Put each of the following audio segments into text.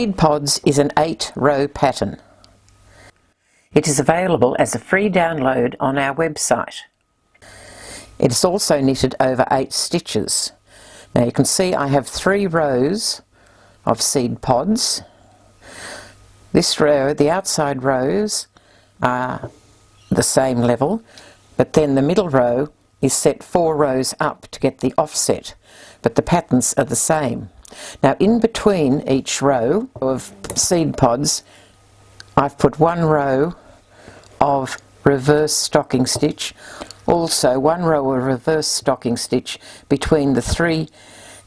Seed Pods is an 8-row pattern. It is available as a free download on our website. It is also knitted over 8 stitches. Now you can see I have 3 rows of seed pods. This row, the outside rows are the same level, but then the middle row is set 4 rows up to get the offset, but the patterns are the same. Now in between each row of seed pods I've put 1 row of reverse stocking stitch, also 1 row of reverse stocking stitch between the 3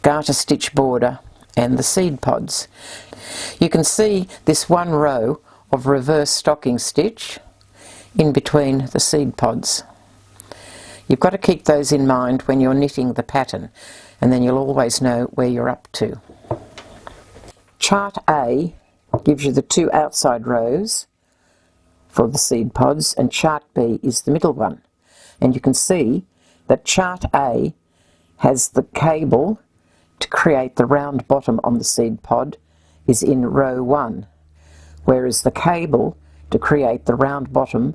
garter stitch border and the seed pods. You can see this 1 row of reverse stocking stitch in between the seed pods. You've got to keep those in mind when you're knitting the pattern, and then you'll always know where you're up to. Chart A gives you the 2 outside rows for the seed pods, and chart B is the middle one. And you can see that chart A has the cable to create the round bottom on the seed pod is in row 1, whereas the cable to create the round bottom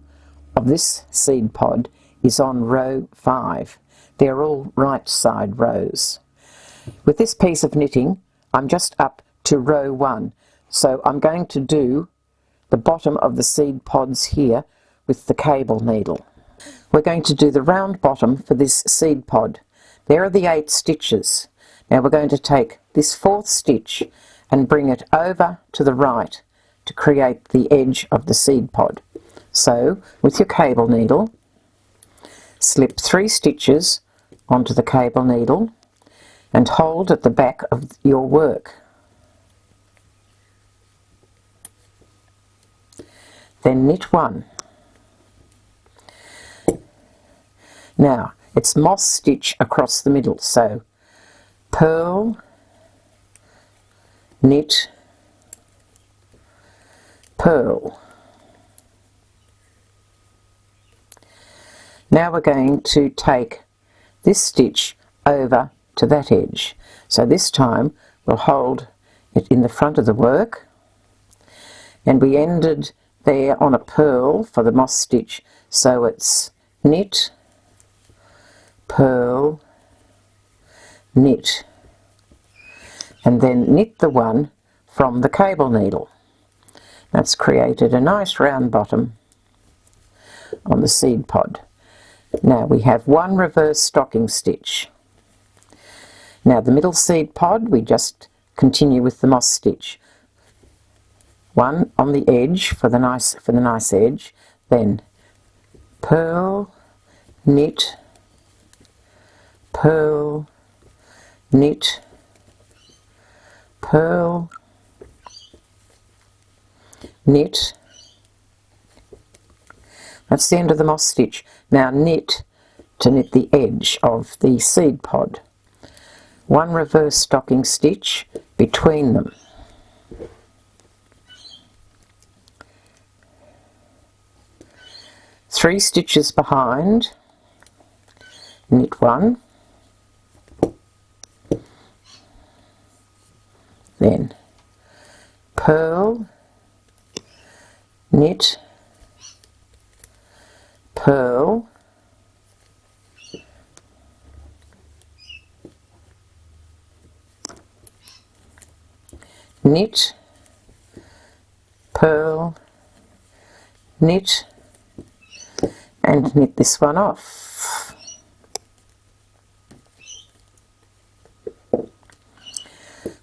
of this seed pod is on row 5. They're all right side rows. With this piece of knitting I'm just up to row 1, so I'm going to do the bottom of the seed pods here with the cable needle. We're going to do the round bottom for this seed pod. There are the 8 stitches. Now we're going to take this 4th stitch and bring it over to the right to create the edge of the seed pod. So with your cable needle, slip 3 stitches onto the cable needle and hold at the back of your work. Then knit 1. Now it's moss stitch across the middle, so purl, knit, purl. Now we're going to take this stitch over to that edge. So this time we'll hold it in the front of the work, and we ended there on a purl for the moss stitch, so it's knit, purl, knit, and then knit the one from the cable needle. That's created a nice round bottom on the seed pod. Now we have 1 reverse stocking stitch. Now the middle seed pod we just continue with the moss stitch. 1 on the edge for the nice edge, then purl, knit, purl, knit, purl, knit. That's the end of the moss stitch. Now knit to knit the edge of the seed pod. 1 reverse stocking stitch between them. Three stitches behind, knit 1, then purl, knit, purl, knit, purl, knit, and knit this one off.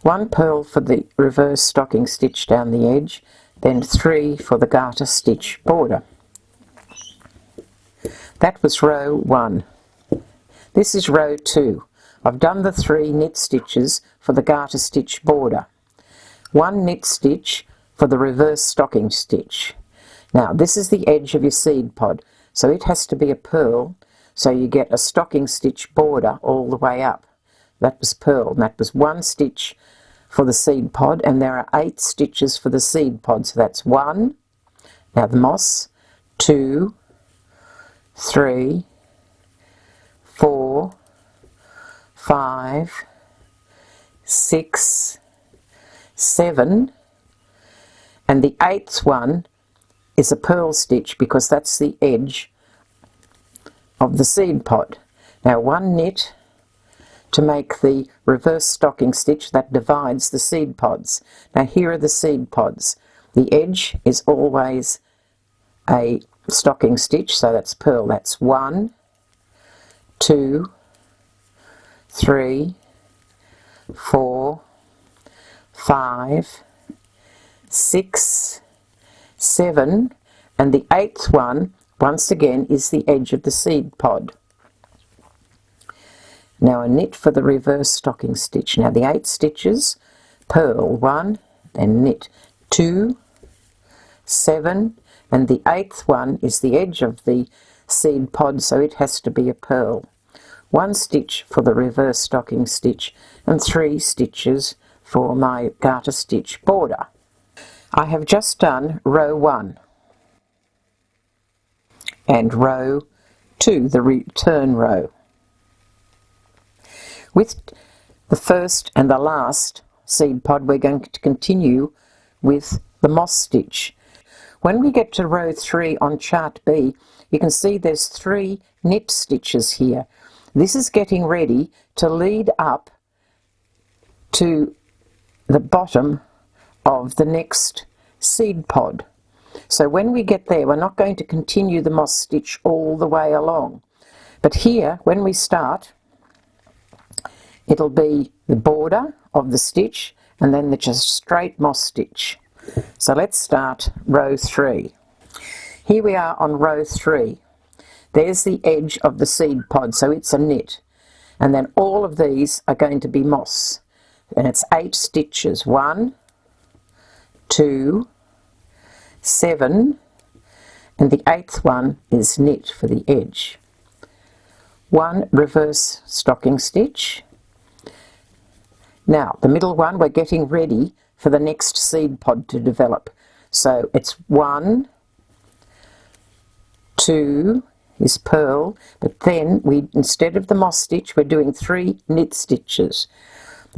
One purl for the reverse stocking stitch down the edge, then 3 for the garter stitch border. That was row 1. This is row 2. I've done the 3 knit stitches for the garter stitch border. 1 knit stitch for the reverse stocking stitch. Now this is the edge of your seed pod, so it has to be a purl, so you get a stocking stitch border all the way up. That was purl, and that was 1 stitch for the seed pod, and there are 8 stitches for the seed pod, so that's 1, now the moss, 2, 3, 4, 5, 6, 7, and the 8th one is a purl stitch because that's the edge of the seed pod. Now one knit to make the reverse stocking stitch that divides the seed pods. Now here are the seed pods. The edge is always a stocking stitch, so that's purl. That's 1, 2, 3, 4, 5, 6, 7, and the 8th one, once again, is the edge of the seed pod. Now a knit for the reverse stocking stitch. Now the 8 stitches, purl 1, then knit 2, 7, and the 8th one is the edge of the seed pod, so it has to be a purl. 1 stitch for the reverse stocking stitch and 3 stitches for my garter stitch border. I have just done row 1 and row 2, the return row. With the first and the last seed pod, we're going to continue with the moss stitch. When we get to row 3 on chart B, you can see there's 3 knit stitches here. This is getting ready to lead up to the bottom of the next seed pod. So when we get there, we're not going to continue the moss stitch all the way along. But here, when we start, it'll be the border of the stitch and then the just straight moss stitch. So let's start row 3. Here we are on row 3. There's the edge of the seed pod, so it's a knit. And then all of these are going to be moss. And it's 8 stitches. 1, 2, 7, and the 8th one is knit for the edge. 1 reverse stocking stitch. Now, the middle one, we're getting ready for the next seed pod to develop. So it's 1, 2 is purl, but then we, instead of the moss stitch, we're doing 3 knit stitches.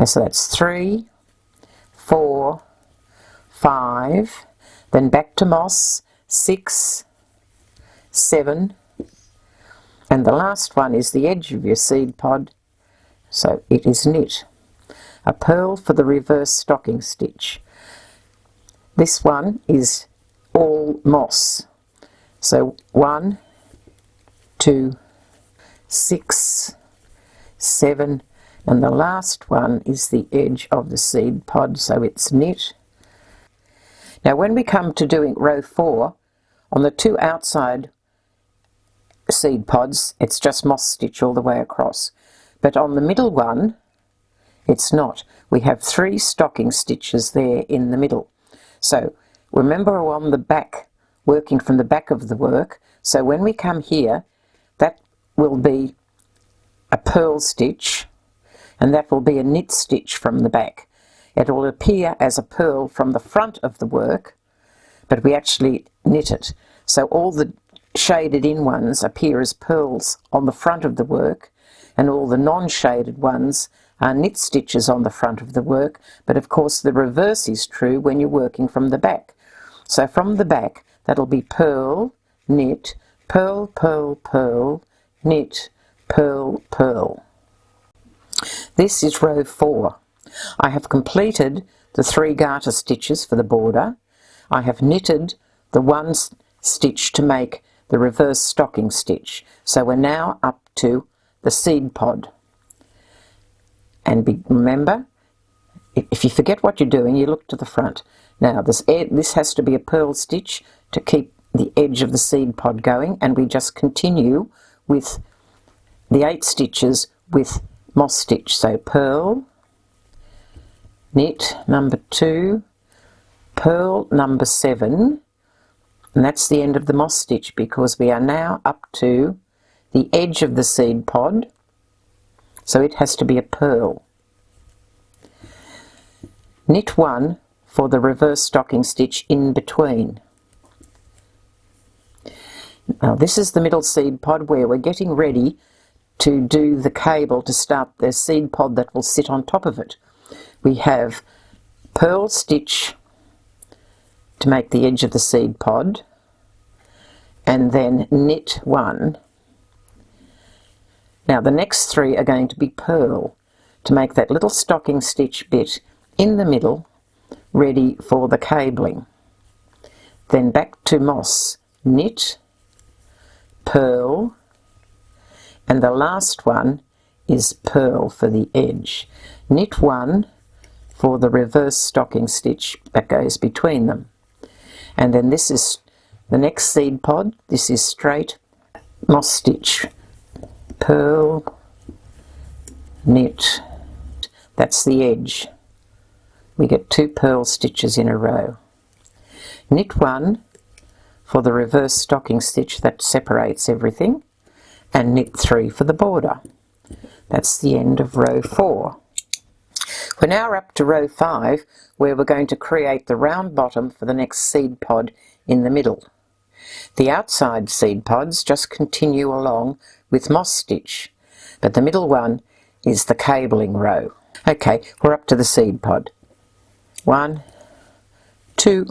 So that's 3, 4, 5, then back to moss, 6, 7, and the last one is the edge of your seed pod, so it is knit. A purl for the reverse stocking stitch. This one is all moss. So 1, 2, 6, 7, and the last one is the edge of the seed pod, so it's knit. Now when we come to doing row 4, on the 2 outside seed pods, it's just moss stitch all the way across. But on the middle one, it's not. We have 3 stocking stitches there in the middle. So remember we're on the back, working from the back of the work. So when we come here, that will be a purl stitch, and that will be a knit stitch from the back. It will appear as a purl from the front of the work, but we actually knit it. So all the shaded in ones appear as purls on the front of the work, and all the non-shaded ones are knit stitches on the front of the work, but of course the reverse is true when you're working from the back. So from the back, that'll be purl, knit, purl, purl, purl, knit, purl, purl. This is row 4. I have completed the 3 garter stitches for the border. I have knitted the 1 stitch to make the reverse stocking stitch. So we're now up to the seed pod. And remember, if you forget what you're doing, you look to the front. Now this has to be a purl stitch to keep the edge of the seed pod going, and we just continue with the 8 stitches with moss stitch. So purl, knit number 2, purl number 7, and that's the end of the moss stitch because we are now up to the edge of the seed pod, so it has to be a purl. Knit 1 for the reverse stocking stitch in between. Now this is the middle seed pod where we're getting ready to do the cable to start the seed pod that will sit on top of it. We have purl stitch to make the edge of the seed pod, and then knit 1. Now the next 3 are going to be purl to make that little stocking stitch bit in the middle ready for the cabling. Then back to moss, knit, purl, and the last one is purl for the edge. Knit 1 for the reverse stocking stitch that goes between them. And then this is the next seed pod. This is straight moss stitch, purl, knit. That's the edge. We get 2 purl stitches in a row. Knit 1 for the reverse stocking stitch that separates everything, and knit 3 for the border. That's the end of row 4. We're now up to row 5, where we're going to create the round bottom for the next seed pod in the middle. The outside seed pods just continue along with moss stitch, but the middle one is the cabling row. Okay, we're up to the seed pod. 1, 2,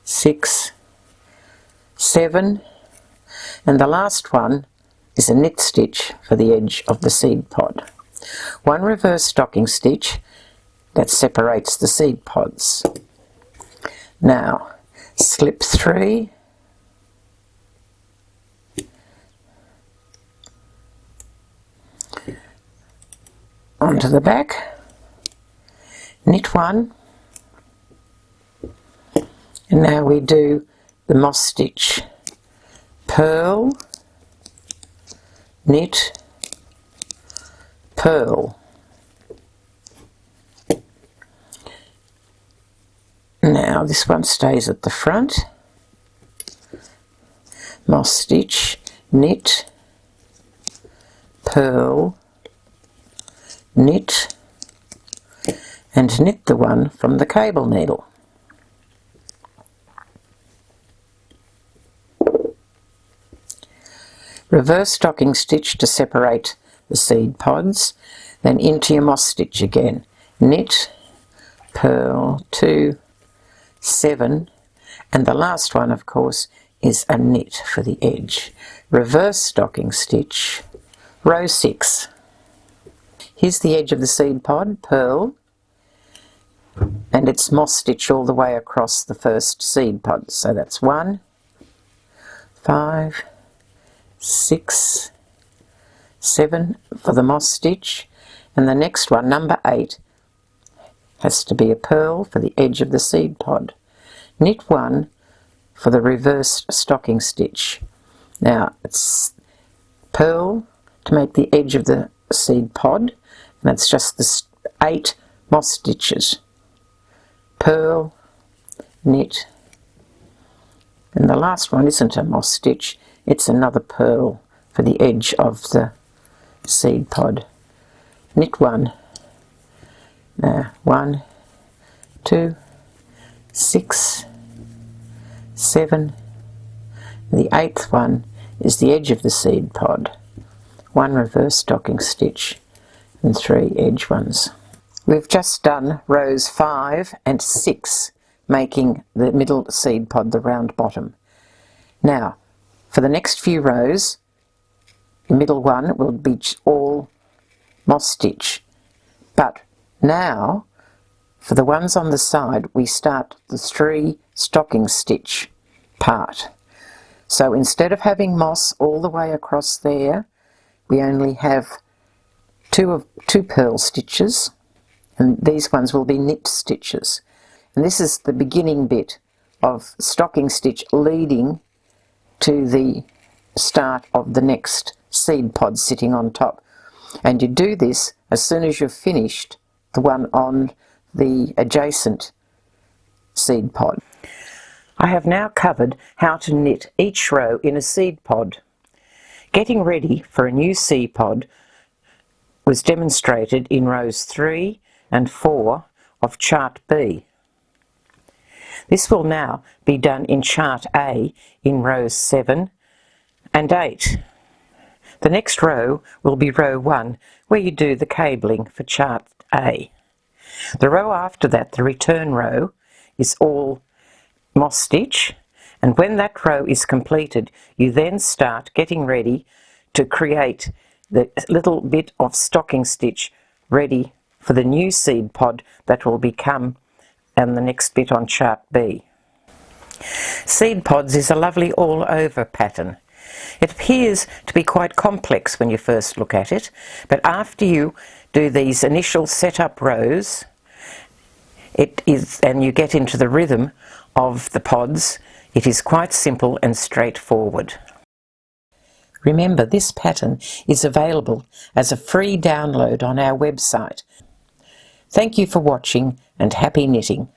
6, 7, and the last one is a knit stitch for the edge of the seed pod. 1 reverse stocking stitch that separates the seed pods. Now slip 3, onto the back, knit 1, and now we do the moss stitch, purl, knit, purl. Now this one stays at the front, moss stitch, knit, purl, knit, and knit the one from the cable needle. Reverse stocking stitch to separate the seed pods, then into your moss stitch again. Knit, purl, 2, 7, and the last one of course is a knit for the edge. Reverse stocking stitch, row 6. Here's the edge of the seed pod, purl, and it's moss stitch all the way across the first seed pod. So that's 1, 5, 6, 7 for the moss stitch, and the next one, number 8, has to be a purl for the edge of the seed pod. Knit 1 for the reverse stocking stitch. Now it's purl to make the edge of the seed pod, and that's just the 8 moss stitches. Purl, knit, and the last one isn't a moss stitch, it's another purl for the edge of the seed pod. Knit 1. Now 1, 2, 6, 7. The 8th one is the edge of the seed pod. 1 reverse stocking stitch and 3 edge ones. We've just done rows 5 and 6, making the middle seed pod the round bottom. Now for the next few rows, the middle one will be all moss stitch, but now for the ones on the side we start the 3 stocking stitch part. So instead of having moss all the way across there, we only have two purl stitches, and these ones will be knit stitches. And this is the beginning bit of stocking stitch leading to the start of the next seed pod sitting on top. And you do this as soon as you've finished the one on the adjacent seed pod. I have now covered how to knit each row in a seed pod. Getting ready for a new seed pod was demonstrated in rows 3 and 4 of chart B. This will now be done in chart A in rows 7 and 8. The next row will be row 1, where you do the cabling for chart A. The row after that, the return row, is all moss stitch, and when that row is completed, you then start getting ready to create the little bit of stocking stitch ready for the new seed pod that will become and the next bit on chart B. Seed pods is a lovely all-over pattern. It appears to be quite complex when you first look at it, but after you do these initial setup rows, and you get into the rhythm of the pods, it is quite simple and straightforward. Remember, this pattern is available as a free download on our website. Thank you for watching and happy knitting.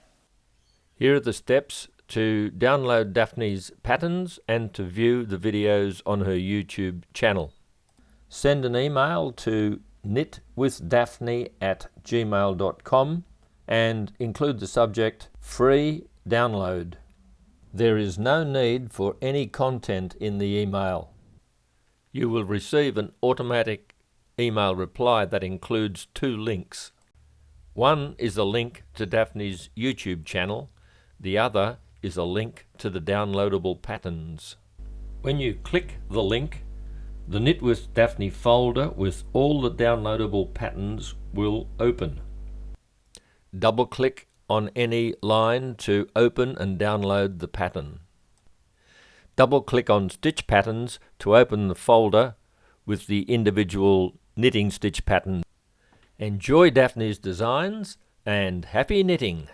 Here are the steps to download Daphne's patterns and to view the videos on her YouTube channel. Send an email to knitwithdaphne@gmail.com and include the subject free download. There is no need for any content in the email. You will receive an automatic email reply that includes 2 links. One is a link to Daphne's YouTube channel. The other is a link to the downloadable patterns. When you click the link, the Knit with Daphne folder with all the downloadable patterns will open. Double-click on any line to open and download the pattern. Double-click on Stitch Patterns to open the folder with the individual knitting stitch pattern. Enjoy Daphne's designs and happy knitting!